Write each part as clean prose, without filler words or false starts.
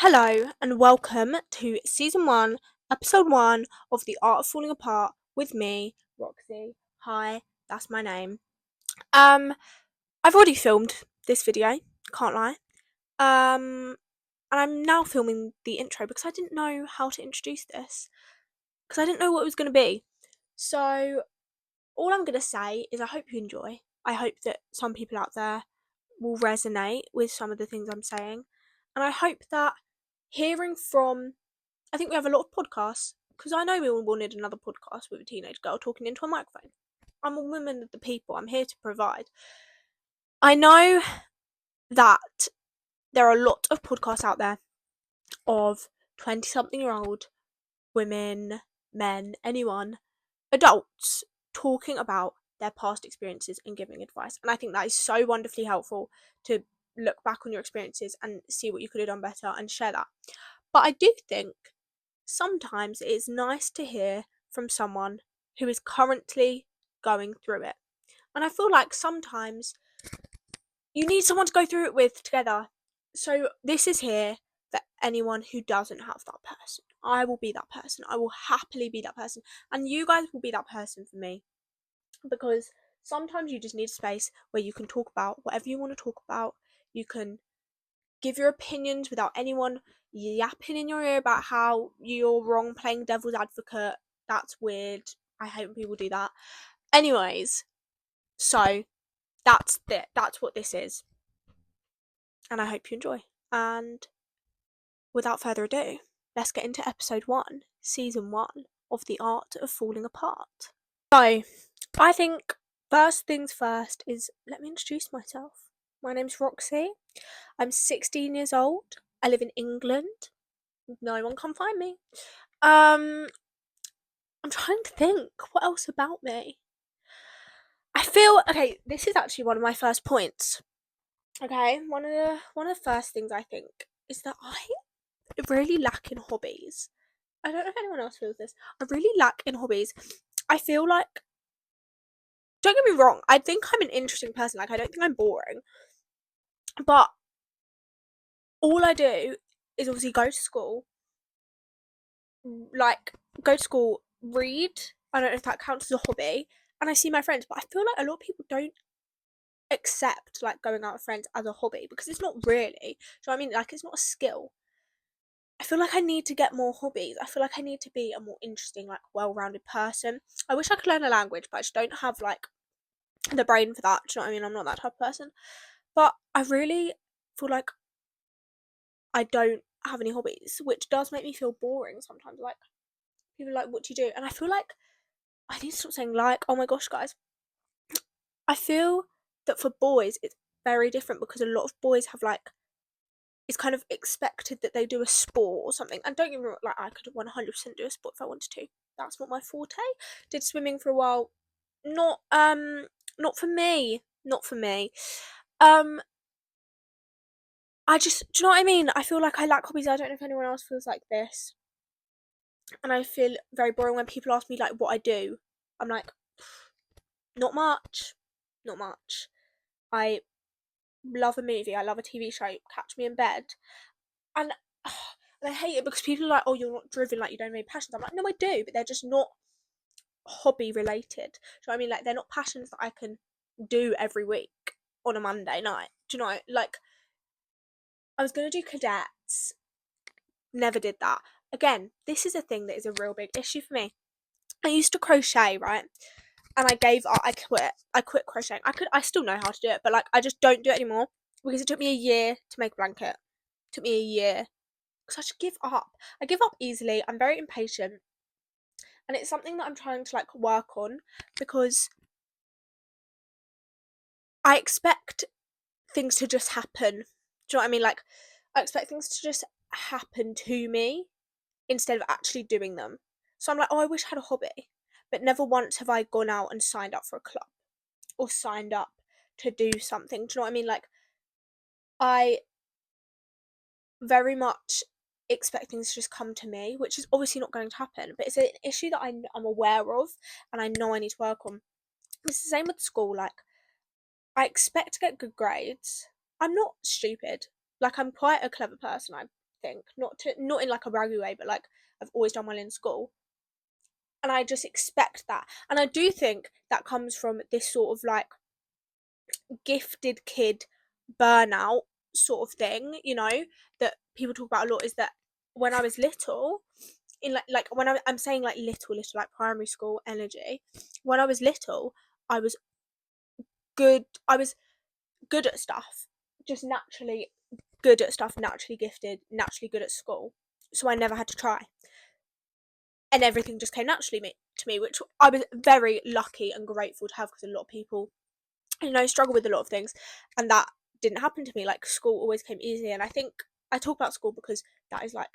Hello and welcome to season 1, episode 1 of The Art of Falling Apart with me, Roxy. Hi, that's my name. I've already filmed this video, can't lie. And I'm now filming the intro because I didn't know how to introduce this. Because I didn't know what it was going to be. So, all I'm going to say is I hope you enjoy. I hope that some people out there will resonate with some of the things I'm saying. And I hope that hearing from, I think we have a lot of podcasts, because I know we all wanted another podcast with a teenage girl talking into a microphone. I'm a woman of the people, I'm here to provide. I know that there are a lot of podcasts out there of 20-something-year-old women, men, anyone, adults, talking about their past experiences and giving advice. And I think that is so wonderfully helpful to look back on your experiences and see what you could have done better and share that. But I do think sometimes it's nice to hear from someone who is currently going through it. And I feel like sometimes you need someone to go through it with together. So this is here for anyone who doesn't have that person. I will be that person. I will happily be that person. And you guys will be that person for me. Because sometimes you just need a space where you can talk about whatever you want to talk about. You can give your opinions without anyone yapping in your ear about how you're wrong playing devil's advocate. That's weird. I hate when people do that. Anyways, so that's it. That's what this is. And I hope you enjoy. And without further ado, let's get into episode 1, season 1 of The Art of Falling Apart. So, I think first things first is let me introduce myself. My name's Roxy. I'm 16 years old. I live in England. No one can find me. I'm trying to think what else about me. I feel okay, this is actually one of my first points. Okay, one of the first things I think is that I really lack in hobbies. I don't know if anyone else feels this. I really lack in hobbies. I feel like, don't get me wrong, I think I'm an interesting person. Like, I don't think I'm boring. But all I do is obviously go to school, read. I don't know if that counts as a hobby. And I see my friends, but I feel like a lot of people don't accept like going out with friends as a hobby because it's not really. Do you know what I mean? Like, it's not a skill. I feel like I need to get more hobbies. I feel like I need to be a more interesting, like, well-rounded person. I wish I could learn a language, but I just don't have like the brain for that. Do you know what I mean? I'm not that type of person. But I really feel like I don't have any hobbies, which does make me feel boring sometimes. Like, people are like, what do you do? And I feel like I need to stop saying like. Oh my gosh, guys. I feel that for boys it's very different because a lot of boys have like, it's kind of expected that they do a sport or something. And don't get me wrong, like, I could 100% do a sport if I wanted to. That's not my forte. Did swimming for a while. Not for me. Not for me. I just, do you know what I mean? I feel like I lack hobbies. I don't know if anyone else feels like this. And I feel very boring when people ask me like what I do. I'm like, not much. Not much. I love a movie. I love a TV show. Catch me in bed. And, and I hate it because people are like, oh, you're not driven, like you don't have any passions. I'm like, no, I do, but they're just not hobby related. Do you know what I mean? Like, they're not passions that I can do every week on a Monday night. Do you know? Like, I was gonna do cadets, never did that. Again, this is a thing that is a real big issue for me. I used to crochet, right? And I gave up. I quit crocheting. I still know how to do it, but like, I just don't do it anymore because it took me a year to make a blanket. It took me a year because I just give up. I give up easily. I'm very impatient, and it's something that I'm trying to like work on because I expect things to just happen. Do you know what I mean? Like, I expect things to just happen to me instead of actually doing them. So I'm like, oh, I wish I had a hobby. But never once have I gone out and signed up for a club or signed up to do something. Do you know what I mean? Like, I very much expect things to just come to me, which is obviously not going to happen. But it's an issue that I'm aware of and I know I need to work on. It's the same with school. Like, I expect to get good grades. I'm not stupid. Like, I'm quite a clever person. think. Not in like a braggy way, but like I've always done well in school. And I just expect that. And I do think that comes from this sort of like gifted kid burnout sort of thing, that people talk about a lot, is that when I was little, in like when I'm saying like little like primary school energy, when I was little, I was I was good at stuff, just naturally good at stuff, naturally gifted, naturally good at school. So I never had to try. And everything just came naturally to me, which I was very lucky and grateful to have, because a lot of people, struggle with a lot of things, and that didn't happen to me. Like, school always came easy, and I think I talk about school because that is like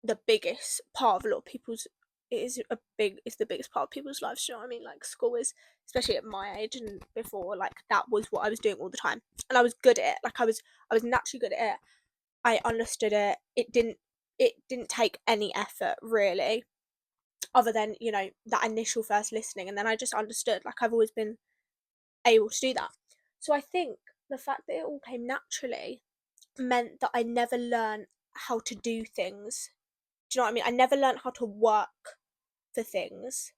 the biggest part of a lot of people's. It's the biggest part of people's lives. You know what I mean? Like, school is, especially at my age and before, like that was what I was doing all the time, and I was good at it. Like, I was naturally good at it. I understood it. It didn't take any effort really, other than that initial first listening, and then I just understood. Like, I've always been able to do that. So I think the fact that it all came naturally meant that I never learned how to do things. Do you know what I mean? I never learned how to work for things,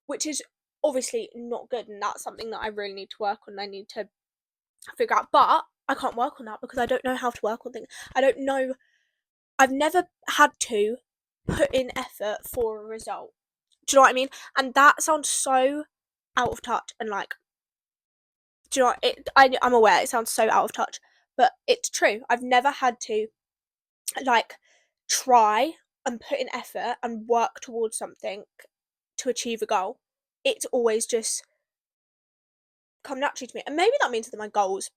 which is obviously not good, and that's something that I really need to work on. I need to figure out, but I can't work on that because I don't know how to work on things. I don't know. I've never had to put in effort for a result. Do you know what I mean? And that sounds so out of touch, and like, do you know what, I'm aware it sounds so out of touch, but it's true. I've never had to like try and put in effort and work towards something to achieve a goal. It's always just come naturally to me. And maybe that means that my goals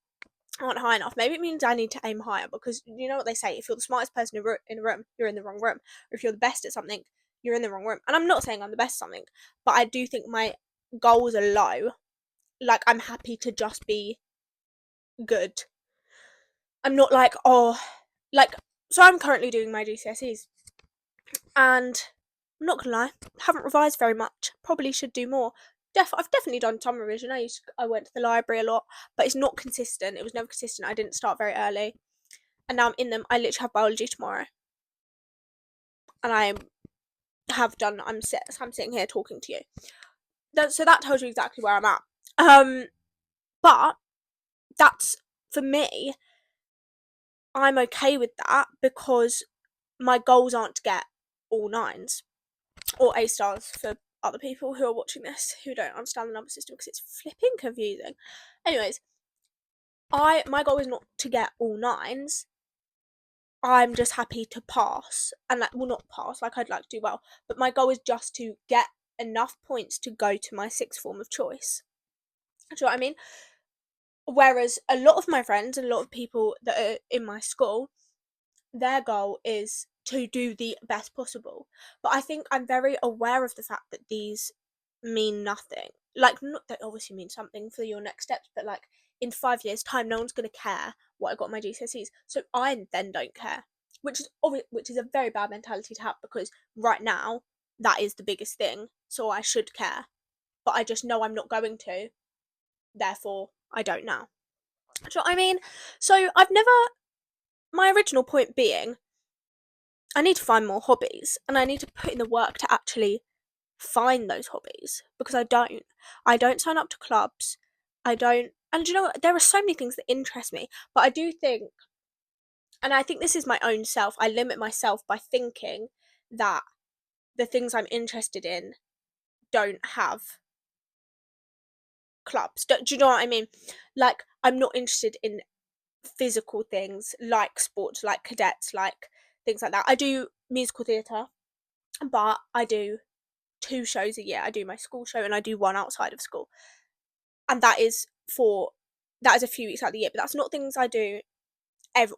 aren't high enough. Maybe it means I need to aim higher, because you know what they say, if you're the smartest person in a room, you're in the wrong room. Or if you're the best at something, you're in the wrong room. And I'm not saying I'm the best at something, but I do think my goals are low. Like, I'm happy to just be good. I'm not like, oh, like, so I'm currently doing my GCSEs, and I'm not gonna lie, haven't revised very much. Probably should do more. I've definitely done some revision. I went to the library a lot, but it's not consistent. It was never consistent. I didn't start very early, and now I'm in them. I literally have biology tomorrow, and I'm sitting here talking to you. So that tells you exactly where I'm at. But that's, for me, I'm okay with that, because my goals aren't to get all nines or A stars for other people who are watching this who don't understand the number system, because it's flipping confusing. Anyways, my goal is not to get all nines. I'm just happy to pass, and like, well, not pass, like I'd like to do well, but my goal is just to get enough points to go to my sixth form of choice. Do you know what I mean? Whereas a lot of my friends and a lot of people that are in my school, their goal is to do the best possible. But I think I'm very aware of the fact that these mean nothing. Like, not that obviously mean something for your next steps, but like, in 5 years' time, no one's gonna care what I got my GCSEs. So I then don't care, which is a very bad mentality to have, because right now that is the biggest thing. So I should care, but I just know I'm not going to. Therefore, I don't now. Do you know what I mean? So my original point being, I need to find more hobbies, and I need to put in the work to actually find those hobbies, because I don't sign up to clubs. I don't, and you know what, there are so many things that interest me, but I do think, and I think this is my own self, I limit myself by thinking that the things I'm interested in don't have clubs. Do you know what I mean? Like, I'm not interested in physical things like sports, like cadets, like things like that. I do musical theatre, but I do 2 shows a year. I do my school show and I do one outside of school, and that is a few weeks out of the year. But that's not things I do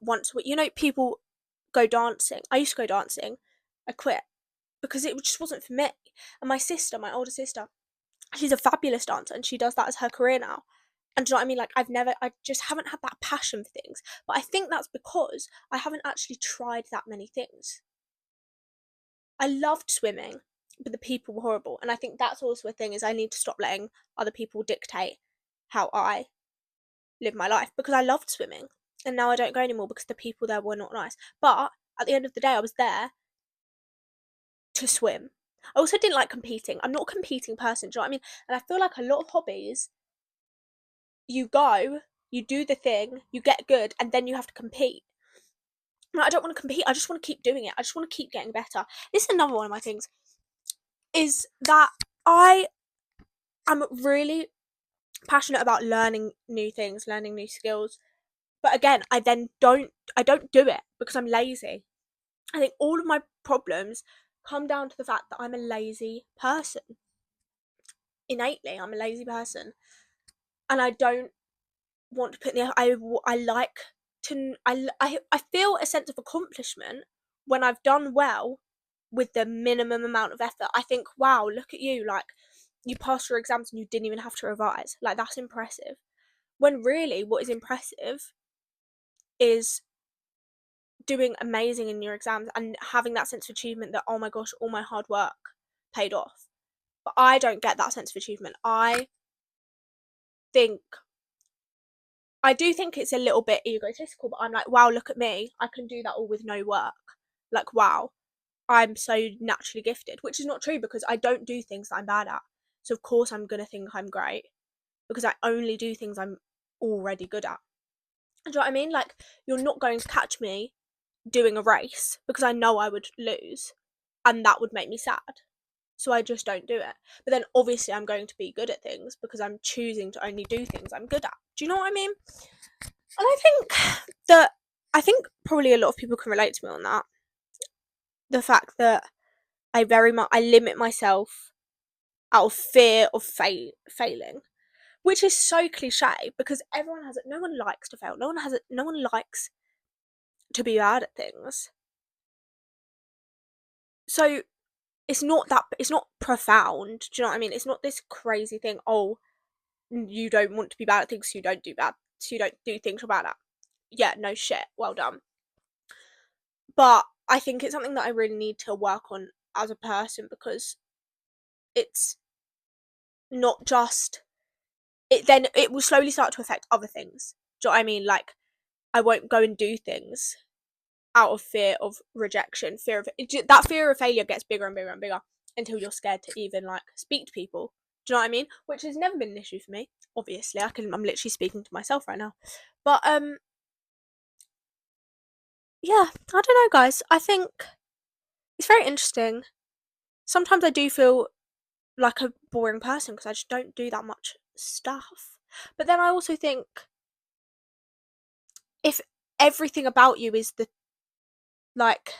once a week. People go dancing. I used to go dancing. I quit because it just wasn't for me. And my sister, my older sister, she's a fabulous dancer, and she does that as her career now. And do you know what I mean? Like, I just haven't had that passion for things. But I think that's because I haven't actually tried that many things. I loved swimming, but the people were horrible. And I think that's also a thing, is I need to stop letting other people dictate how I live my life, because I loved swimming. and now I don't go anymore because the people there were not nice. But at the end of the day, I was there to swim. I also didn't like competing. I'm not a competing person, do you know what I mean? And I feel like a lot of hobbies, you go, you do the thing, you get good, and then you have to compete. I don't want to compete. I just want to keep doing it. I just want to keep getting better. This is another one of my things, is that I am really passionate about learning new things, learning new skills. But again, I don't do it because I'm lazy. I think all of my problems come down to the fact that I'm a lazy person. Innately, I'm a lazy person, and I don't want to put in the. I like to. I feel a sense of accomplishment when I've done well with the minimum amount of effort. I think, wow, look at you! Like, you passed your exams and you didn't even have to revise. Like, that's impressive. When really, what is impressive is doing amazing in your exams and having that sense of achievement that, oh my gosh, all my hard work paid off. But I don't get that sense of achievement. Think I do think it's a little bit egotistical, but I'm like, wow, look at me. I can do that all with no work. Like, wow, I'm so naturally gifted, which is not true because I don't do things that I'm bad at. So of course I'm gonna think I'm great because I only do things I'm already good at. Do you know what I mean? Like, you're not going to catch me doing a race because I know I would lose and that would make me sad. So I just don't do it. But then obviously I'm going to be good at things because I'm choosing to only do things I'm good at. Do you know what I mean? And I think probably a lot of people can relate to me on that. The fact that I limit myself out of fear of failing, which is so cliche because everyone has it. No one likes to fail. No one has it. No one likes to be bad at things. So it's not profound. Do you know what I mean? It's not this crazy thing. Oh, you don't want to be bad at things, so you don't do things you're bad at. Yeah, no shit. Well done. But I think it's something that I really need to work on as a person because it's not just it will slowly start to affect other things. Do you know what I mean? Like, I won't go and do things out of fear of rejection, that fear of failure gets bigger and bigger and bigger until you're scared to even like speak to people. Do you know what I mean? Which has never been an issue for me. Obviously, I'm literally speaking to myself right now. But yeah, I don't know, guys. I think it's very interesting. Sometimes I do feel like a boring person because I just don't do that much stuff. But then I also think if everything about you is like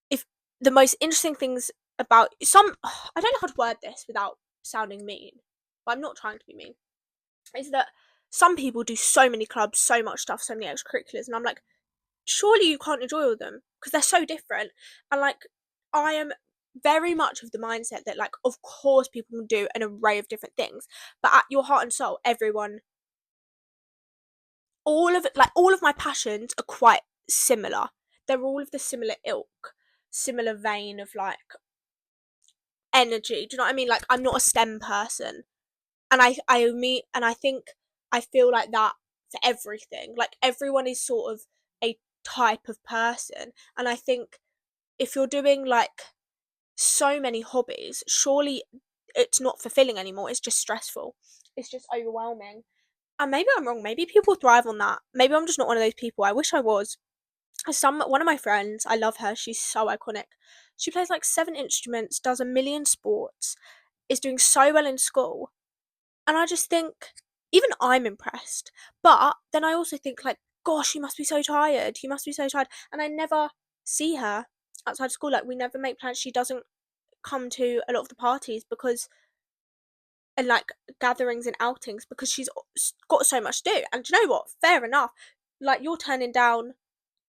if the most interesting things about I don't know how to word this without sounding mean, but I'm not trying to be mean, is that some people do so many clubs, so much stuff, so many extracurriculars, and I'm like, surely you can't enjoy all of them because they're so different. And like, I am very much of the mindset that like, of course people can do an array of different things, but at your heart and soul, everyone, all of my passions are quite similar. They're all of the similar ilk, similar vein of like energy. Do you know what I mean? Like, I'm not a STEM person, and I think I feel like that for everything. Like, everyone is sort of a type of person, and I think if you're doing like so many hobbies, surely it's not fulfilling anymore. It's just stressful. It's just overwhelming. And maybe I'm wrong. Maybe people thrive on that. Maybe I'm just not one of those people. I wish I was. One of my friends, I love her. She's so iconic. She plays like 7 instruments, does a million sports, is doing so well in school. And I just think, even I'm impressed. But then I also think, like, gosh, you must be so tired. You must be so tired. And I never see her outside of school. Like, we never make plans. She doesn't come to a lot of the parties and like gatherings and outings because she's got so much to do. And do you know what? Fair enough. Like, you're turning down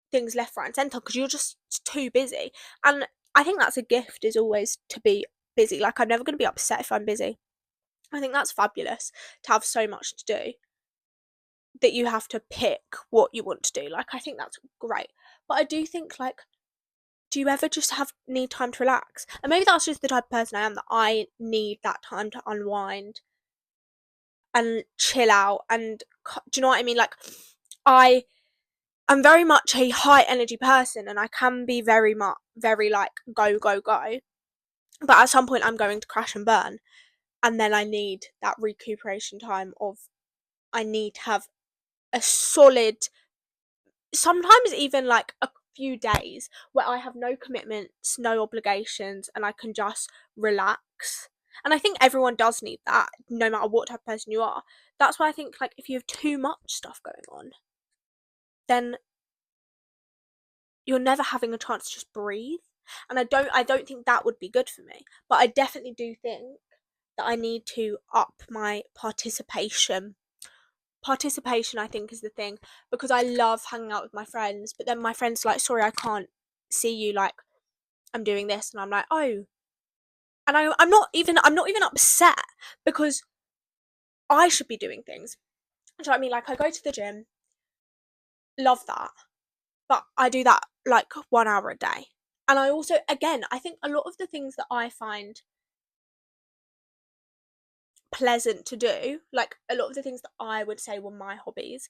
things left, right, and centre because you're just too busy. And I think that's a gift, is always to be busy. Like, I'm never going to be upset if I'm busy. I think that's fabulous to have so much to do that you have to pick what you want to do. Like, I think that's great. But I do think, like, do you ever just need time to relax? And maybe that's just the type of person I am, that I need that time to unwind and chill out. And do you know what I mean? Like, I I'm very much a high energy person, and I can be very much very like go go go. But at some point, I'm going to crash and burn, and then I need that recuperation time of I need to have a solid, sometimes even like a few days where I have no commitments, no obligations, and I can just relax. And I think everyone does need that, no matter what type of person you are. That's why I think like if you have too much stuff going on, then you're never having a chance to just breathe. And I don't think that would be good for me. But I definitely do think that I need to up my participation. I think is the thing, because I love hanging out with my friends, but then my friends are like, sorry, I can't see you, like I'm doing this, and I'm like, oh, and I'm not even upset, because I should be doing things. Do you know what I mean? Like I go to the gym, love that, but I do that like 1 hour a day. And I also, again, I think a lot of the things that I find pleasant to do, like a lot of the things that I would say were my hobbies,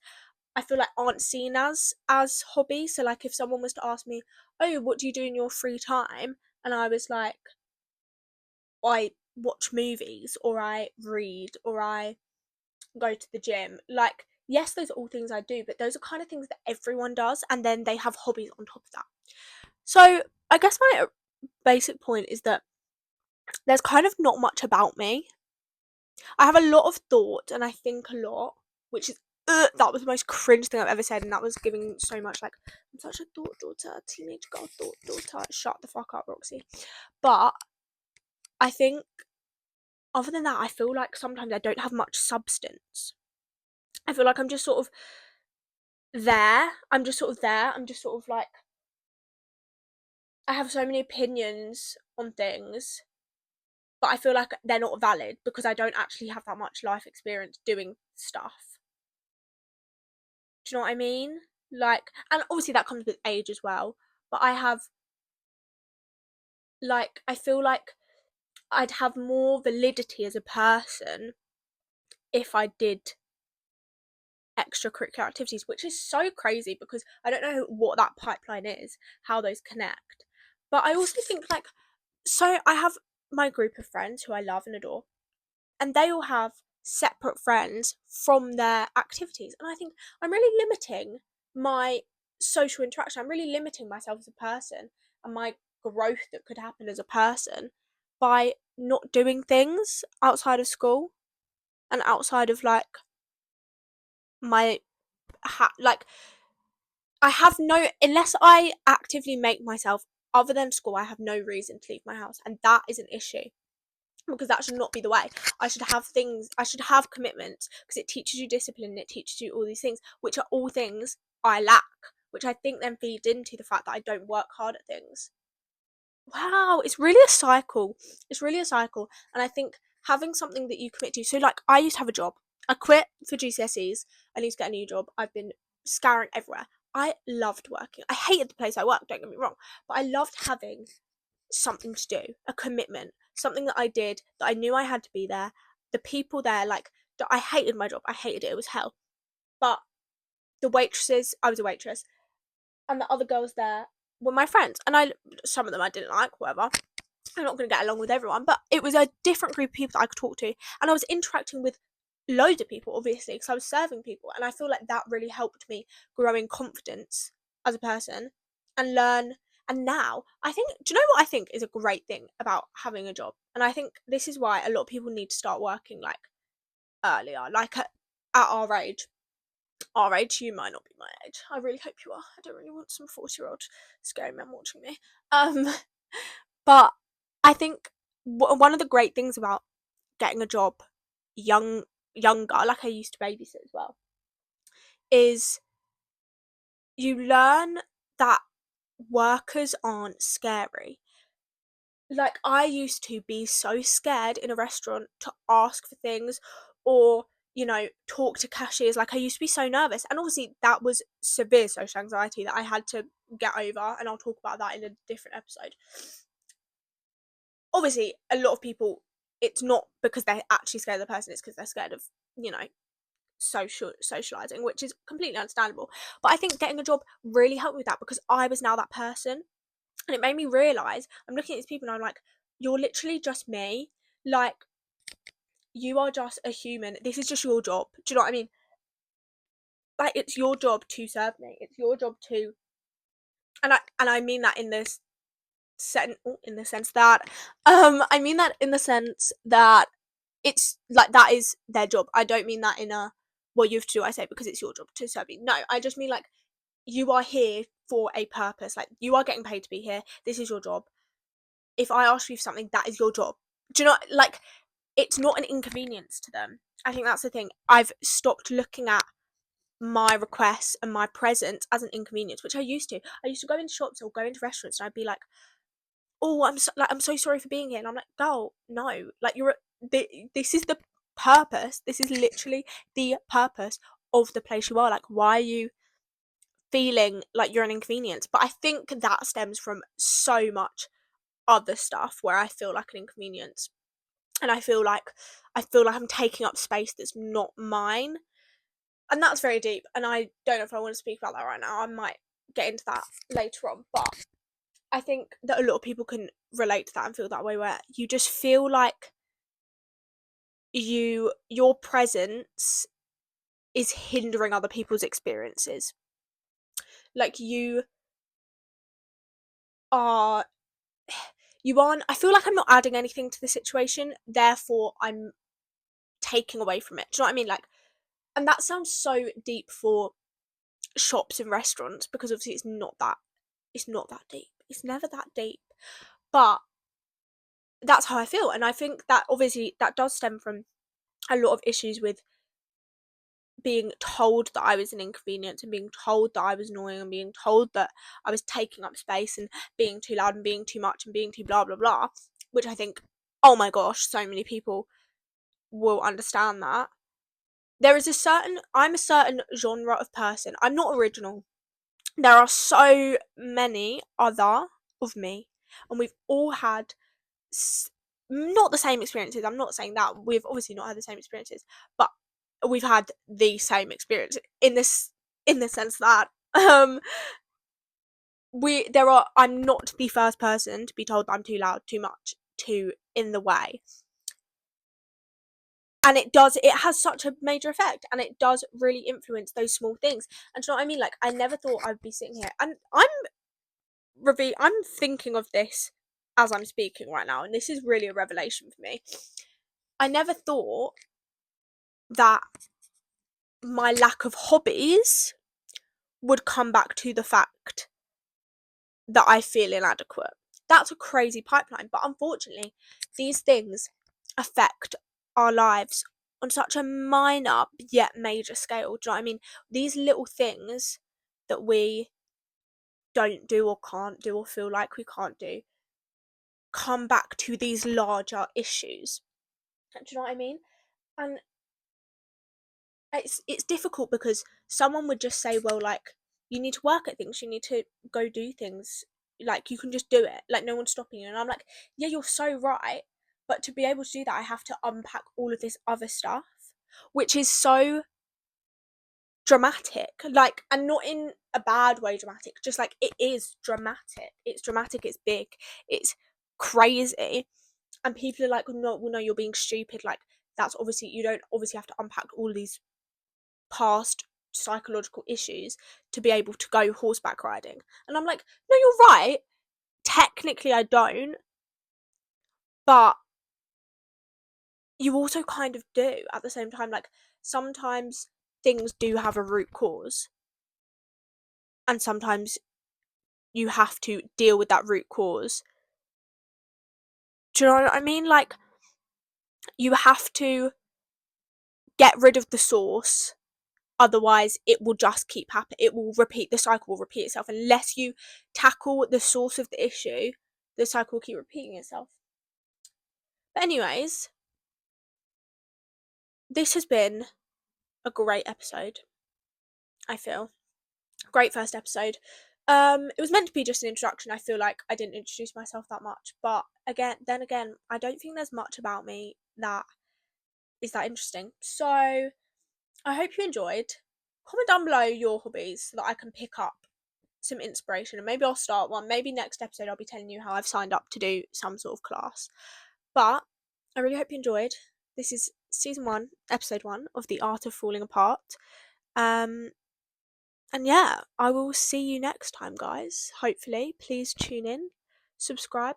I feel like aren't seen as hobbies. So like if someone was to ask me, "Oh, what do you do in your free time?" and I was like, "I watch movies, or I read, or I go to the gym." Like, yes, those are all things I do, but those are kind of things that everyone does, and then they have hobbies on top of that. So I guess my basic point is that there's kind of not much about me. I have a lot of thought, and I think a lot, which is that was the most cringe thing I've ever said, and that was giving so much like I'm such a thought daughter, teenage girl thought daughter. Shut the fuck up, Roxy. But I think other than that, I feel like sometimes I don't have much substance. I feel like I'm just sort of there. I'm just sort of there. I'm just sort of like I have so many opinions on things, but I feel like they're not valid because I don't actually have that much life experience doing stuff. Do you know what I mean? Like, and obviously that comes with age as well. But I have, like, I feel like I'd have more validity as a person if I did extracurricular activities, which is so crazy because I don't know what that pipeline is, how those connect. But I also think, like, so I have my group of friends who I love and adore, and they all have separate friends from their activities. And I think I'm really limiting my social interaction. I'm really limiting myself as a person and my growth that could happen as a person by not doing things outside of school and outside of like my like I have no, unless I actively make myself, other than school, I have no reason to leave my house, and that is an issue, because that should not be the way. I should have things, I should have commitments, because it teaches you discipline and it teaches you all these things, which are all things I lack, which I think then feeds into the fact that I don't work hard at things. Wow, it's really a cycle. It's really a cycle. And I think having something that you commit to, so like I used to have a job. I quit for GCSEs. I need to get a new job. I've been scouring everywhere. I loved working. I hated the place I worked, don't get me wrong, but I loved having something to do, a commitment, something that I did, that I knew I had to be there. The people there, like, I hated my job. I hated it. It was hell. But the waitresses, I was a waitress, and the other girls there were my friends. And some of them I didn't like, whatever. I'm not going to get along with everyone, but it was a different group of people that I could talk to. And I was interacting with loads of people, obviously, because I was serving people. And I feel like that really helped me grow in confidence as a person and learn. And now, I think, do you know what I think is a great thing about having a job? And I think this is why a lot of people need to start working like earlier, like at our age. You might not be my age. I really hope you are. I don't really want some 40-year-old scary men watching me. But I think one of the great things about getting a job younger, like I used to babysit as well, is you learn that workers aren't scary. Like I used to be so scared in a restaurant to ask for things, or talk to cashiers. Like I used to be so nervous, and obviously that was severe social anxiety that I had to get over, and I'll talk about that in a different episode. Obviously a lot of people, it's not because they're actually scared of the person, it's because they're scared of you know socializing, which is completely understandable. But I think getting a job really helped me with that, because I was now that person, and it made me realize, I'm looking at these people and I'm like, you're literally just me. Like, you are just a human. This is just your job. Do you know what I mean? Like, it's your job to serve me. It's your job to, and I mean that in this in the sense that, I mean that in the sense that it's like, that is their job. I don't mean that in a, well, you have to do what I say because it's your job to serve me. No, I just mean like, you are here for a purpose. Like, you are getting paid to be here. This is your job. If I ask you for something, that is your job. Do you know, like, it's not an inconvenience to them. I think that's the thing. I've stopped looking at my requests and my presence as an inconvenience, which I used to. I used to go into shops or go into restaurants and I'd be like, oh, I'm so sorry for being here. And I'm like, girl, no. Like, this is the purpose. This is literally the purpose of the place you are. Like, why are you feeling like you're an inconvenience? But I think that stems from so much other stuff where I feel like an inconvenience. And I feel like I'm taking up space that's not mine. And that's very deep. And I don't know if I want to speak about that right now. I might get into that later on. But I think that a lot of people can relate to that and feel that way, where you just feel like your presence is hindering other people's experiences. Like, are I feel like I'm not adding anything to the situation, therefore I'm taking away from it. Do you know what I mean? Like, and that sounds so deep for shops and restaurants, because obviously it's not that deep. It's never that deep. But that's how I feel, and I think that obviously that does stem from a lot of issues with being told that I was an inconvenience, and being told that I was annoying, and being told that I was taking up space and being too loud and being too much and being too blah blah blah, which I think, oh my gosh, so many people will understand that. I'm a certain genre of person. I'm not original. There are so many other of me, and we've all had not the same experiences. I'm not saying that we've obviously not had the same experiences, but we've had the same experience in the sense that I'm not the first person to be told that I'm too loud, too much, too in the way. And it has such a major effect, and it does really influence those small things. And do you know what I mean? Like, I never thought I'd be sitting here, and I'm thinking of this as I'm speaking right now, and this is really a revelation for me. I never thought that my lack of hobbies would come back to the fact that I feel inadequate. That's a crazy pipeline, but unfortunately, these things affect our lives on such a minor yet major scale. Do you know what I mean? These little things that we don't do or can't do or feel like we can't do come back to these larger issues. Do you know what I mean? And it's difficult, because someone would just say, well, like, you need to work at things, you need to go do things, like, you can just do it, like, no one's stopping you. And I'm like, yeah, you're so right, but to be able to do that, I have to unpack all of this other stuff, which is so dramatic, like, and not in a bad way dramatic, just like, it is dramatic, it's big, it's crazy. And people are like, no, well, no, you're being stupid. Like, that's obviously, you don't obviously have to unpack all of these past psychological issues to be able to go horseback riding. And I'm like, no, you're right, technically I don't, but you also kind of do at the same time. Like, sometimes things do have a root cause, and sometimes you have to deal with that root cause. Do you know what I mean? Like, you have to get rid of the source, otherwise it will just keep happening. The cycle will repeat itself. Unless you tackle the source of the issue, the cycle will keep repeating itself. But anyways, this has been a great episode, I feel. Great first episode. It was meant to be just an introduction. I feel like I didn't introduce myself that much, but then again, I don't think there's much about me that is that interesting. So I hope you enjoyed. Comment down below your hobbies so that I can pick up some inspiration, and maybe I'll start one. Maybe next episode I'll be telling you how I've signed up to do some sort of class. But I really hope you enjoyed. This is season 1, episode 1 of The Art of Falling Apart. And yeah, I will see you next time, guys. Hopefully, please tune in, subscribe,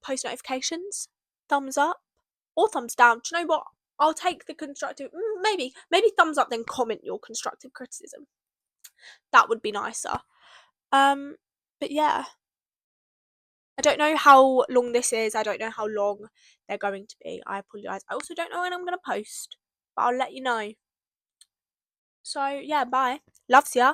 post notifications, thumbs up or thumbs down. Do you know what? I'll take the constructive, maybe thumbs up, then comment your constructive criticism. That would be nicer. But yeah, I don't know how long this is. I don't know how long they're going to be. I apologise. I also don't know when I'm going to post, but I'll let you know. So yeah, bye. Loves ya.